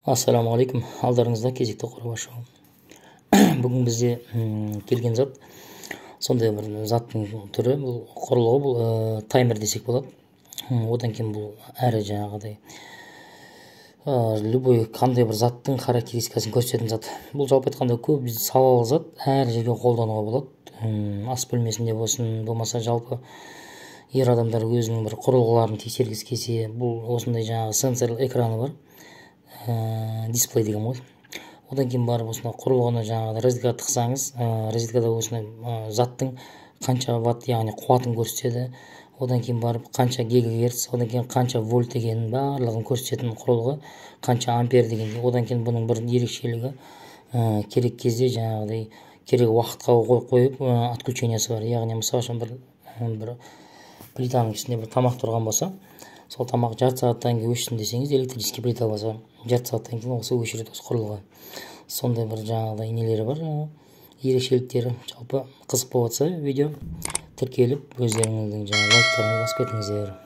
Ассаламағалейкум, алдарыңызда кезекті қорғашы. Бүгін бізде келген зат, сондай бір заттың түрі, бұл құрылғы, бұл таймер десек болады. Одан кейін бұл әрі жаңағыдай любой қандай бір заттың характеристикасын көрсететін зат. Бұл жалпы айтқанда көп салалы зат, әр жерге қолдануға болады. Ас бөлмесінде болсын, болмаса жалпы ер адамдар өзінің бір құрылғыларын тексергісі келсе, бұл осындай жаңағы сенсорлы экраны бар. Дисплей деген ғой. Одан кейін барып осындай құрылғыны жаңағы розеткаға тықсаңыз, розеткада осындай заттың қанша ватт, яғни қуатын көрсетеді. Одан кейін барып қанша гигагерц, одан кейін қанша вольт екенін барлығын көрсететін құрылғы, қанша ампер деген. Одан кейін бұның бір ерекшелігі, керек кезде жаңағыдай керек уақытқа қойып отключениесі бар. Яғни мысалы үшін бір плитаның ішінде бір тамақ тұрған болса, сол тамақ жарты сағаттан кейін өшсін десеңіз, электрический плита болса, жарты сағаттан кейін осы өшіреді осы құрылғы. Сондай бір жаңағыдай нелері бар, ерекшеліктері. Жалпы қызық болып жатса видео тіркеліп, өздеріңіздің жаңағы лайктарыңызды басып кетіңіздер.